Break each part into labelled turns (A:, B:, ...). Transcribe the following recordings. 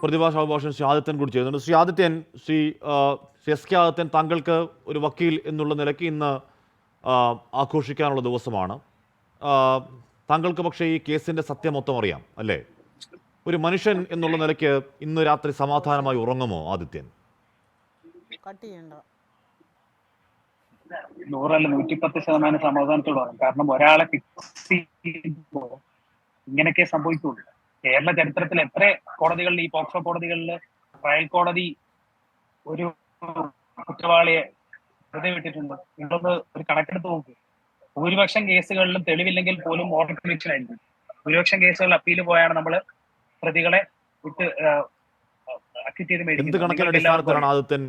A: പ്രതിഭാഷ അഭിഭാഷകൻ ശ്രീ ആദിത്യൻ കൂടി ചെയ്യുന്നുണ്ട്. ശ്രീ ആദിത്യൻ, ശ്രീ എസ് കെ ആദിത്യൻ, താങ്കൾക്ക് ഒരു വക്കീൽ എന്നുള്ള നിലയ്ക്ക് ഇന്ന് ആഘോഷിക്കാനുള്ള ദിവസമാണ്. ആ, താങ്കൾക്ക് പക്ഷേ ഈ കേസിൻ്റെ സത്യം മൊത്തം അറിയാം അല്ലേ? ഒരു മനുഷ്യൻ എന്നുള്ള നിലയ്ക്ക് ഇന്ന് രാത്രി സമാധാനമായി ഉറങ്ങുമോ ആദിത്യൻ?
B: 100 അല്ല 110% സമാധാനത്തോടാണ്. കാരണം ഒരാളെ ഫിക്സ് ചെയ്യുമ്പോൾ ഇങ്ങനെയൊക്കെ സംഭവിക്കുള്ളൂ. കേരള ചരിത്രത്തിൽ എത്ര കോടതികളിൽ, ഈ പോക്സോ കോടതികളിൽ ട്രയൽ കോടതി ഒരു കുറ്റവാളിയെ വെറുതെ വിട്ടിട്ടുണ്ട്? നിങ്ങളൊന്ന് ഒരു കണക്കെടുത്ത് നോക്ക്. ഭൂരിപക്ഷം കേസുകളിലും തെളിവില്ലെങ്കിൽ പോലും ഓർഡർ കൺവിക്ഷൻ ആയിരിക്കും. ഭൂരിപക്ഷം കേസുകളിൽ അപ്പീൽ പോയാണ് നമ്മൾ പ്രതികളെ വിട്ട്
A: എന്ത് കണക്കിന് അടിസ്ഥാനത്തിലാണ് ആദിത്യൻ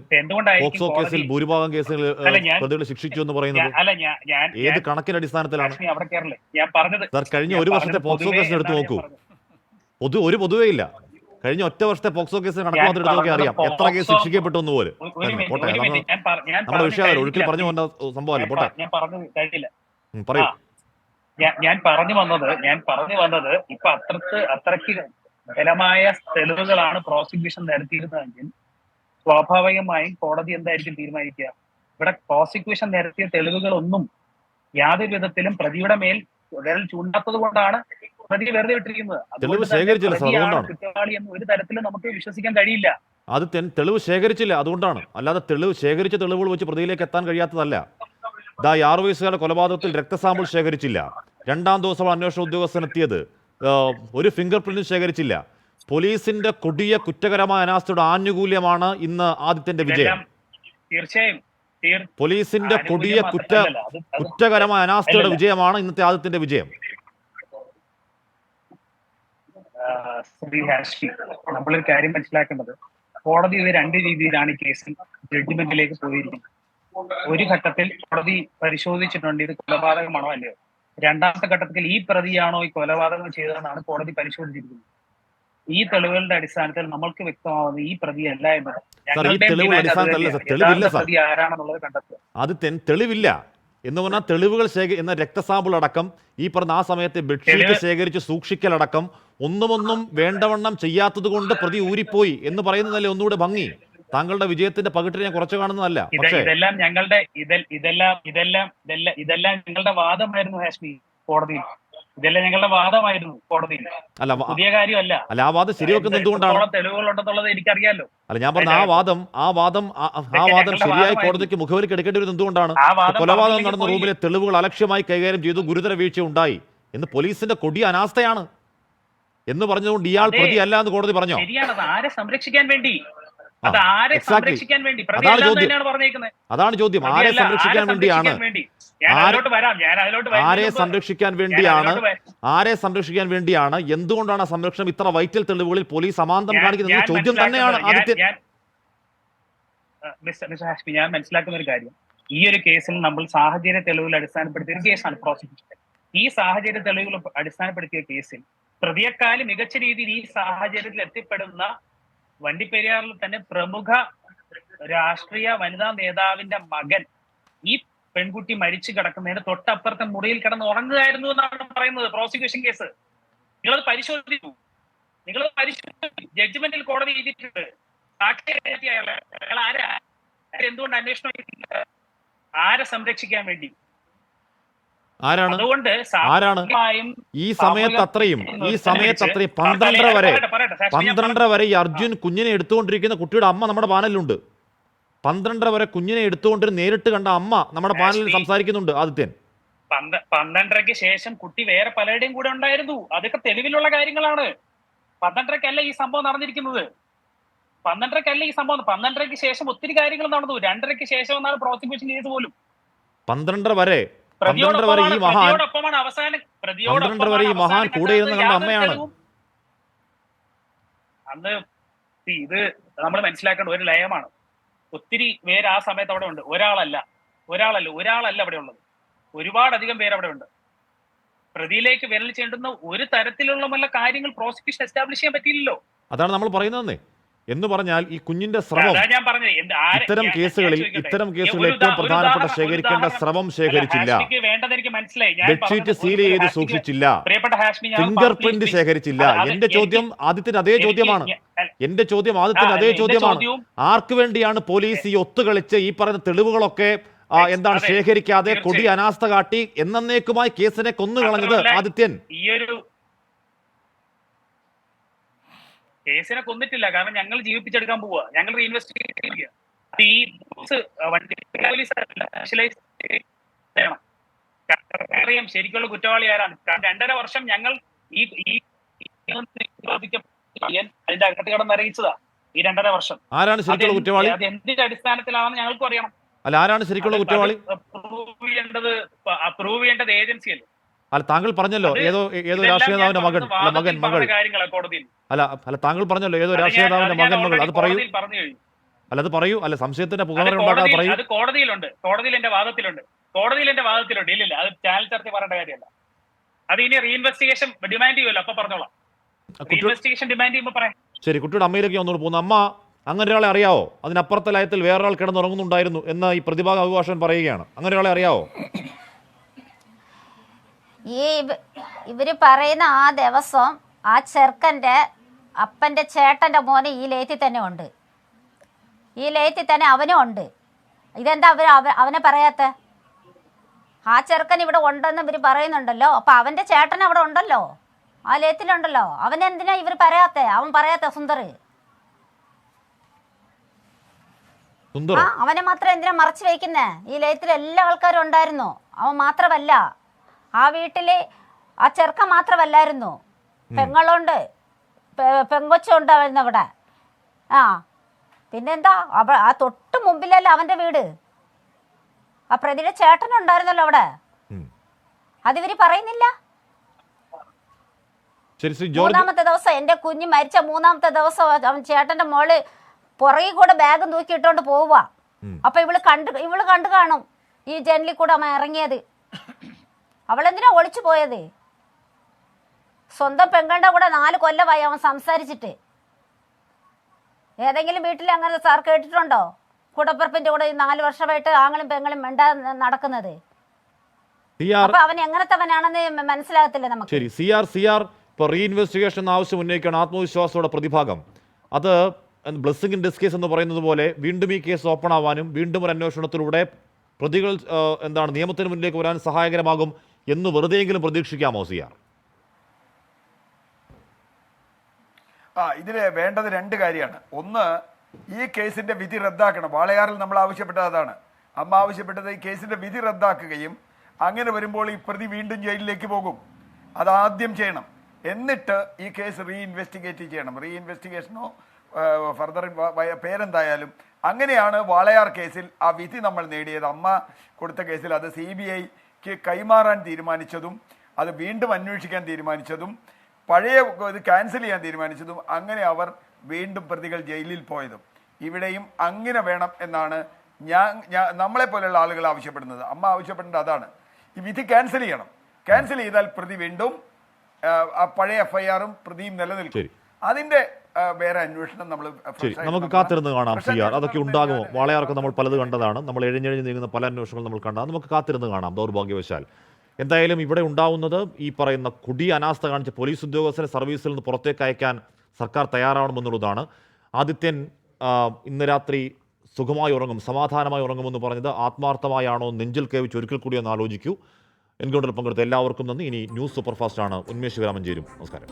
A: പോക്സോ കേസിൽ ഭൂരിഭാഗം കേസുകൾ പ്രതികളെ ശിക്ഷിച്ചു എന്ന് പറയുന്നത്? ഏത് കണക്കിന് അടിസ്ഥാനത്തിലാണ് സർ? കഴിഞ്ഞ ഒരു വർഷത്തെ പോക്സോ കേസിന് എടുത്തു നോക്കൂ. പൊതുവേ ഇല്ല. കഴിഞ്ഞ ഒറ്റ വർഷത്തെ പോക്സോ കേസിന് കണക്ക് മാത്രം എടുത്ത് നോക്കിയാൽ അറിയാം എത്ര കേസ് ശിക്ഷിക്കപ്പെട്ടു എന്ന് പോലെ. പോട്ടെ, നമ്മുടെ വിഷയം ഒരിക്കൽ പറഞ്ഞു പോകുന്ന സംഭവമല്ല. പോട്ടെ, പറയൂ.
B: ഞാൻ പറഞ്ഞു വന്നത് ഇപ്പൊ അത്രയ്ക്ക് ബലമായ തെളിവുകളാണ് പ്രോസിക്യൂഷൻ നിരത്തിയിരുന്നതെങ്കിൽ സ്വാഭാവികമായും കോടതി എന്തായിരിക്കും തീരുമാനിക്കുക? ഇവിടെ പ്രോസിക്യൂഷൻ നിരത്തിയ തെളിവുകളൊന്നും യാതൊരു വിധത്തിലും പ്രതിയുടെ മേൽ വിരൽ ചൂണ്ടാത്തത് കൊണ്ടാണ് പ്രതിയെ വെറുതെ വിട്ടിരിക്കുന്നത്. കുറ്റവാളി എന്ന് ഒരു തരത്തിലും നമുക്ക് വിശ്വസിക്കാൻ കഴിയില്ല.
A: അത് തെളിവ് ശേഖരിച്ചില്ല, അതുകൊണ്ടാണ്. അല്ലാതെ ശേഖരിച്ച തെളിവുകൾ വെച്ച് പ്രതിയിലേക്ക് എത്താൻ കഴിയാത്തതല്ല. 6 വയസ്സുകാരുടെ കൊലപാതകത്തിൽ രക്തസാമ്പിൾ ശേഖരിച്ചില്ല. 2ാം ദിവസം അന്വേഷണ ഉദ്യോഗസ്ഥൻ എത്തിയത്. ഒരു ഫിംഗർ പ്രിന്റും ശേഖരിച്ചില്ല. പോലീസിന്റെ കൊടിയ കുറ്റകരമായ അനാസ്ഥയുടെ ആനുകൂല്യമാണ് ഇന്ന് ആദിത്യന്റെ വിജയം.
B: തീർച്ചയായും
A: പോലീസിന്റെ കൊടിയ കുറ്റകരമായ അനാസ്ഥയുടെ വിജയമാണ് ഇന്നത്തെ ആദിത്യന്റെ വിജയം.
B: നമ്മളൊരു കാര്യം മനസ്സിലാക്കേണ്ടത്, കോടതി 2 രീതിയിലാണ് ഈ കേസിൽ ജഡ്ജ്മെന്റിലേക്ക് പോയിരിക്കുന്നത്. ഒരു ഘട്ടത്തിൽ കോടതി പരിശോധിച്ചിട്ടുണ്ട് ഇത് കൊലപാതകമാണോ അല്ലയോ. 2ാമത്തെ ഘട്ടത്തിൽ ഈ പ്രതിയാണോ ഈ കൊലപാതകം ചെയ്തതെന്നാണ് കോടതി പരിശോധിച്ചിരിക്കുന്നത്. ഈ തെളിവുകളുടെ അടിസ്ഥാനത്തിൽ നമ്മൾക്ക് വ്യക്തമാവുന്നത് ഈ പ്രതിയല്ല എന്നത്. പ്രതി ആരാണെന്നുള്ളത് കണ്ടെത്തുക.
A: അത് തെളിവില്ല എന്ന് പറഞ്ഞാൽ തെളിവുകൾ എന്ന രക്തസാമ്പിൾ അടക്കം, ഈ പറഞ്ഞ ആ സമയത്തെ ബെഡ്ഷീറ്റ് ശേഖരിച്ച് സൂക്ഷിക്കലടക്കം ഒന്നും വേണ്ടവണ്ണം ചെയ്യാത്തത് കൊണ്ട് പ്രതി ഊരിപ്പോയി എന്ന് പറയുന്നതല്ലേ ഒന്നുകൂടെ ഭംഗി. താങ്കളുടെ വിജയത്തിന്റെ പകിട്ടിനെ ഞാൻ കുറച്ച് കാണുന്നതല്ല. പക്ഷേ
B: ഇതെല്ലാം ഞങ്ങളുടെ വാദമായിരുന്നു ഹാഷ്മി കോടതിയിൽ. ഇതെല്ലാം ഞങ്ങളുടെ വാദമായിരുന്നു കോടതിയിൽ.
A: അല്ല,
B: പുതിയ കാര്യമല്ല.
A: അല്ല, ആ വാദം ശരിവെക്കുന്നത് എന്തുകൊണ്ടാണ്?
B: തെളിവുകളുണ്ടെന്നുള്ളത് എനിക്കറിയാലോ.
A: അല്ല, ഞാൻ പറഞ്ഞ ആ വാദം ശരിയായി കോടതിക്ക് മുഖവിലേക്ക് എടുക്കേണ്ടി വരുന്നത് എന്തുകൊണ്ടാണ്? കൊലപാതകം നടന്ന റൂമിലെ തെളിവുകൾ അലക്ഷ്യമായി കൈകാര്യം ചെയ്തു, ഗുരുതര വീഴ്ച ഉണ്ടായി എന്ന് പോലീസിന്റെ കൊടിയ അനാസ്ഥയാണ് എന്ന് പറഞ്ഞതുകൊണ്ട് ഇയാൾ പ്രതി അല്ല എന്ന് കോടതി പറഞ്ഞോ?
B: ശരിയാണ്. ആരെ സംരക്ഷിക്കാൻ വേണ്ടി?
A: അതാണ് ചോദ്യം. ആരെ സംരക്ഷിക്കാൻ വേണ്ടിയാണ്? ആരെ സംരക്ഷിക്കാൻ വേണ്ടിയാണ്? എന്തുകൊണ്ടാണ് ആ സംരക്ഷണം ഇത്ര വൈറ്റൽ തെളിവുകളിൽ പോലീസ് അമാന്തം കാണിക്കുന്നത് ചോദ്യം തന്നെയാണ് ആദിത്യൻ.
B: ഞാൻ മനസ്സിലാക്കുന്ന ഒരു കാര്യം, ഈ ഒരു കേസിൽ നമ്മൾ സാഹചര്യ തെളിവുകൾ അടിസ്ഥാനപ്പെടുത്തിയ ഒരു കേസാണ് പ്രോസിക്യൂഷൻ. ഈ സാഹചര്യ തെളിവുകൾ അടിസ്ഥാനപ്പെടുത്തിയ കേസിൽ പ്രതിയെക്കാളും മികച്ച രീതിയിൽ ഈ സാഹചര്യത്തിൽ എത്തിപ്പെടുന്ന വണ്ടിപ്പെരിയാറിൽ തന്നെ പ്രമുഖ രാഷ്ട്രീയ വനിതാ നേതാവിന്റെ മകൻ ഈ പെൺകുട്ടി മരിച്ചു കിടക്കുന്നതിന് തൊട്ടപ്പുറത്തെ മുറിയിൽ കിടന്ന് ഉറങ്ങുകയായിരുന്നു എന്നാണ് പറയുന്നത് പ്രോസിക്യൂഷൻ കേസ്. നിങ്ങളത് പരിശോധിച്ചു. ജഡ്ജ്മെന്റിൽ കോടതി എഴുതിയിട്ടുണ്ട്. എന്തുകൊണ്ട് അന്വേഷണം ആരെ സംരക്ഷിക്കാൻ വേണ്ടി?
A: ആരാണ് ഈ സമയത്ത് അത്രയും 12:30 വരെ ഈ അർജുൻ കുഞ്ഞിനെ എടുത്തുകൊണ്ടിരിക്കുന്ന കുട്ടിയുടെ അമ്മ നമ്മുടെ പാനലിലുണ്ട്. 12:30 വരെ കുഞ്ഞിനെ എടുത്തുകൊണ്ട് നേരിട്ട് കണ്ട അമ്മ നമ്മുടെ പാനലിൽ സംസാരിക്കുന്നുണ്ട്. ആദിത്യൻ,
B: 12:30ക്ക് ശേഷം കുട്ടി വേറെ പലരുടെയും കൂടെ ഉണ്ടായിരുന്നു. അതൊക്കെ തെളിവിലുള്ള കാര്യങ്ങളാണ്. 12:30ക്കല്ല ഈ സംഭവം നടന്നിരിക്കുന്നത്. 12:30ക്ക് ശേഷം ഒത്തിരി കാര്യങ്ങൾ നടന്നു. 2:30ക്ക് ശേഷം എന്നാണ് പ്രോസിക്യൂഷൻ കേസ് പോലും.
A: 12:30 വരെ ഈ മഹാൻ കൂടെ ഇരുന്ന് കണ്ട അമ്മയാണ്.
B: അന്ന് ഇത് നമ്മൾ മനസ്സിലാക്കേണ്ട ഒരു ലയമാണ്. ഒത്തിരി പേര് ആ സമയത്ത് അവിടെ ഉണ്ട്. ഒരാളല്ല അവിടെ ഉള്ളത്. ഒരുപാടധികം പേര് അവിടെ ഉണ്ട്. പ്രതിയിലേക്ക് വിരൽ ചേണ്ടുന്ന ഒരു തരത്തിലുള്ള കാര്യങ്ങൾ പ്രോസിക്യൂഷൻ എസ്റ്റാബ്ലിഷ് ചെയ്യാൻ പറ്റിയില്ലല്ലോ.
A: അതാണ് നമ്മൾ പറയുന്നത്. എന്ന് പറഞ്ഞാൽ ഈ കുഞ്ഞിന്റെ സ്രവം ഇത്തരം കേസുകളിൽ ഏറ്റവും പ്രധാനപ്പെട്ട ശേഖരിക്കേണ്ട സ്രവം ശേഖരിച്ചില്ല, ബെഡ്ഷീറ്റ് സീൽ ചെയ്ത് സൂക്ഷിച്ചില്ല, ഫിംഗർ പ്രിന്റ് ശേഖരിച്ചില്ല. എന്റെ ചോദ്യം ആദ്യത്തിന് അതേ ചോദ്യമാണ്. എന്റെ ചോദ്യം ആദ്യത്തിന് അതേ ചോദ്യമാണ്. ആർക്ക് വേണ്ടിയാണ് പോലീസ് ഈ ഒത്തുകളിച്ച് ഈ പറയുന്ന തെളിവുകളൊക്കെ എന്താണ് ശേഖരിക്കാതെ കൊടി അനാസ്ഥ കാട്ടി എന്നേക്കുമായി കേസിനെ കൊന്നുകളഞ്ഞത്? ആദിത്യൻ,
B: കേസിനെ കൊന്നിട്ടില്ല, കാരണം ഞങ്ങൾ ജീവിപ്പിച്ചെടുക്കാൻ പോവുക, ഞങ്ങൾ റീഇൻവെസ്റ്റിഗേറ്റ് ചെയ്യുക. ഈ അറിയാം ശരിക്കുള്ള കുറ്റവാളി ആരാണ്. കാരണം 2.5 വർഷം ഞങ്ങൾ അതിന്റെ അകത്ത് കിടന്ന് അറിയിച്ചതാ. ഈ 2.5 വർഷം
A: ആരാണ് ശരിക്കുള്ള കുറ്റവാളി?
B: അത് എന്തിന്റെ അടിസ്ഥാനത്തിലാണെന്ന് ഞങ്ങൾക്കും അറിയണം.
A: അല്ല, ആരാണ് ശരിക്കുള്ള കുറ്റവാളി?
B: പ്രൂവ് ചെയ്യേണ്ടത് ഏജൻസി അല്ലേ?
A: അല്ല, താങ്കൾ പറഞ്ഞല്ലോ ഏതോ രാഷ്ട്രീയ നേതാവിന്റെ മകൾ അല്ല താങ്കൾ പറഞ്ഞല്ലോ ഏതോ രാഷ്ട്രീയ നേതാവിന്റെ മകൾ. അത് പറയൂ. അല്ല, അത് പറയൂ. അല്ല, സംശയത്തിന്റെ പുകമറ ഉണ്ടാകാതെ പറയൂ.
B: അത് കോടതിയിലുണ്ട്, കോടതിയിൽ എന്റെ വാദത്തിലുണ്ട്. ഇല്ലില്ല, അത് ചാനൽ ചർച്ച പറയേണ്ട കാര്യമല്ല. അത് ഇനി റീഇൻവെസ്റ്റിഗേഷൻ ഡിമാൻഡ് ചെയ്യുമല്ലോ, അപ്പൊ പറഞ്ഞോളാം. റീഇൻവെസ്റ്റിഗേഷൻ ഡിമാൻഡ് ചെയ്യുമ്പോൾ പറയാം.
A: ശരി, കുട്ടിയുടെ അമ്മയിലേക്ക് ഒന്നുകൂടെ പോകുന്നു. അമ്മ, അങ്ങനെ ഒരാളെ അറിയാവോ? അതിനപ്പുറത്തെ ലയത്തിൽ വേറൊരാൾ കിടന്നുറങ്ങുന്നുണ്ടായിരുന്നു എന്ന് ഈ പ്രതിഭാഗ അഭിഭാഷകൻ പറയുകയാണ്. അങ്ങനെ ഒരാളെ അറിയാവോ?
C: ഇവര് പറയുന്ന ആ ദിവസം ആ ചെറുക്കന്റെ അപ്പന്റെ ചേട്ടന്റെ മോനെ ഈ ലേത്തിൽ തന്നെ ഉണ്ട്. ഈ ലേത്തിൽ തന്നെ അവനും ഉണ്ട്. ഇതെന്താ അവനെ പറയാത്ത? ആ ചെറുക്കൻ ഇവിടെ ഉണ്ടെന്ന് ഇവർ പറയുന്നുണ്ടല്ലോ. അപ്പൊ അവന്റെ ചേട്ടൻ അവിടെ ഉണ്ടല്ലോ, ആ ലേത്തിലുണ്ടല്ലോ. അവനെന്തിനാ ഇവർ പറയാത്ത? അവൻ പറയാത്ത സുന്ദർ. അവനെ മാത്രം എന്തിനാ മറച്ചു വയ്ക്കുന്നേ? ഈ ലേത്തിൽ എല്ലാ ആൾക്കാരും ഉണ്ടായിരുന്നു. അവൻ മാത്രമല്ല, ആ വീട്ടില് ആ ചെറുക്കൻ മാത്രമല്ലായിരുന്നു, പെങ്ങളുണ്ട്, പെങ്കൊച്ചുണ്ട് അവിടെ. പിന്നെന്താ, ആ തൊട്ട് മുമ്പിലല്ല അവന്റെ വീട്. ആ പ്രതിയുടെ ചേട്ടനുണ്ടായിരുന്നല്ലോ അവിടെ. അതിവര് പറയുന്നില്ല. മൂന്നാമത്തെ ദിവസം, എന്റെ കുഞ്ഞ് മരിച്ച 3-ാമത്തെ ദിവസം അവൻ ചേട്ടന്റെ മോള് പുറകിൽ കൂടെ ബാഗ് തൂക്കിയിട്ടോണ്ട് പോവുക. അപ്പൊ ഇവള് കണ്ടു കാണും ഈ ജനലിൽ കൂടെ അവൻ ഇറങ്ങിയത്. അവളെന്തിനാ ഒളിച്ചു പോയത്? സ്വന്തം പെങ്ങളുടെ കൂടെ 4 കൊല്ലമായി അവൻ സംസാരിച്ചിട്ട്. ഏതെങ്കിലും വീട്ടിൽ അങ്ങനെ സാർ കേട്ടിട്ടുണ്ടോ? കൂടപ്പിറപ്പിന്റെ കൂടെ 4 വർഷമായിട്ട് ആങ്ങളും പെങ്ങളും മിണ്ടാ നടക്കുന്നത്. അപ്പൊ അവൻ എങ്ങനത്തെവനാണെന്ന് മനസ്സിലാകത്തില്ല നമുക്ക്.
A: ശരി, സിആർ ഇപ്പോൾ റീഇൻവെസ്റ്റിഗേഷൻ ആവശ്യം ഉന്നയിക്കുകയാണ് ആത്മവിശ്വാസത്തോടെ പ്രതിഭാഗം. അത് ബ്ലെസ്സിംഗ് ഇൻ ഡിസ്കേസ് എന്ന് പറയുന്നത് പോലെ വീണ്ടും ഈ കേസ് ഓപ്പൺ ആവാനും വീണ്ടും ഒരു അന്വേഷണത്തിലൂടെ പ്രതികൾ നിയമത്തിന് മുന്നിലേക്ക് വരാൻ സഹായകരമാകും എന്ന് വെറുതെയെങ്കിലും പ്രതീക്ഷിക്കാമോ സിആർ?
D: ഇതിൽ വേണ്ടത് 2 കാര്യമാണ്. ഒന്ന്, ഈ കേസിന്റെ വിധി റദ്ദാക്കണം. വാളയാറിൽ നമ്മൾ ആവശ്യപ്പെട്ടത് അതാണ്. അമ്മ ആവശ്യപ്പെട്ടത് ഈ കേസിന്റെ വിധി റദ്ദാക്കുകയും അങ്ങനെ വരുമ്പോൾ ഈ പ്രതി വീണ്ടും ജയിലിലേക്ക് പോകും. അതാദ്യം ചെയ്യണം. എന്നിട്ട് ഈ കേസ് റീഇൻവെസ്റ്റിഗേറ്റ് ചെയ്യണം. റീഇൻവെസ്റ്റിഗേഷനോ ഫർദർ പേരെന്തായാലും. അങ്ങനെയാണ് വാളയാർ കേസിൽ ആ വിധി നമ്മൾ നേടിയത്. അമ്മ കൊടുത്ത കേസിൽ അത് CBIക്ക് കൈമാറാൻ തീരുമാനിച്ചതും അത് വീണ്ടും അന്വേഷിക്കാൻ തീരുമാനിച്ചതും പഴയ ഇത് ക്യാൻസൽ ചെയ്യാൻ തീരുമാനിച്ചതും അങ്ങനെ അവർ വീണ്ടും പ്രതികൾ ജയിലിൽ പോയതും. ഇവിടെയും അങ്ങനെ വേണം എന്നാണ് നമ്മളെ പോലെയുള്ള ആളുകൾ ആവശ്യപ്പെടുന്നത്. അമ്മ ആവശ്യപ്പെടുന്നത് അതാണ്. ഈ വിധി ക്യാൻസൽ ചെയ്യണം. ക്യാൻസൽ ചെയ്താൽ പ്രതി വീണ്ടും ആ പഴയ FIR-ഉം പ്രതിയും നിലനിൽക്കും. അതിന്റെ വേറെ അന്വേഷണം
A: നമുക്ക് കാത്തിരുന്ന് കാണാം സിആർ. അതൊക്കെ ഉണ്ടാകുമോ? വാളയാർക്ക് നമ്മൾ പലത് കണ്ടതാണ്. നമ്മൾ എഴിഞ്ഞെഴിഞ്ഞ് നീങ്ങുന്ന പല അന്വേഷണങ്ങൾ നമ്മൾ കണ്ടതാണ്. നമുക്ക് കാത്തിരുന്ന് കാണാം. ദൗർഭാഗ്യവശാൽ എന്തായാലും ഇവിടെ ഉണ്ടാവുന്നത് ഈ പറയുന്ന കൊടി അനാസ്ഥ കാണിച്ച പോലീസ് ഉദ്യോഗസ്ഥരെ സർവീസിൽ നിന്ന് പുറത്തേക്ക് അയക്കാൻ സർക്കാർ തയ്യാറാവണമെന്നുള്ളതാണ്. ആദിത്യൻ ഇന്ന് രാത്രി സുഖമായി ഉറങ്ങും, സമാധാനമായി ഉറങ്ങുമെന്ന് പറഞ്ഞത് ആത്മാർത്ഥമായാണോ, നെഞ്ചിൽ കേവിച്ച് ഒരിക്കൽ കൂടി ഒന്ന് ആലോചിക്കൂ. എൻകൗണ്ടറിൽ പങ്കെടുത്ത എല്ലാവർക്കും നന്ദി. ഇനി ന്യൂസ് സൂപ്പർഫാസ്റ്റ് ആണ്. ഉന്മേഷ് വിരാമൻ ചേരും. നമസ്കാരം.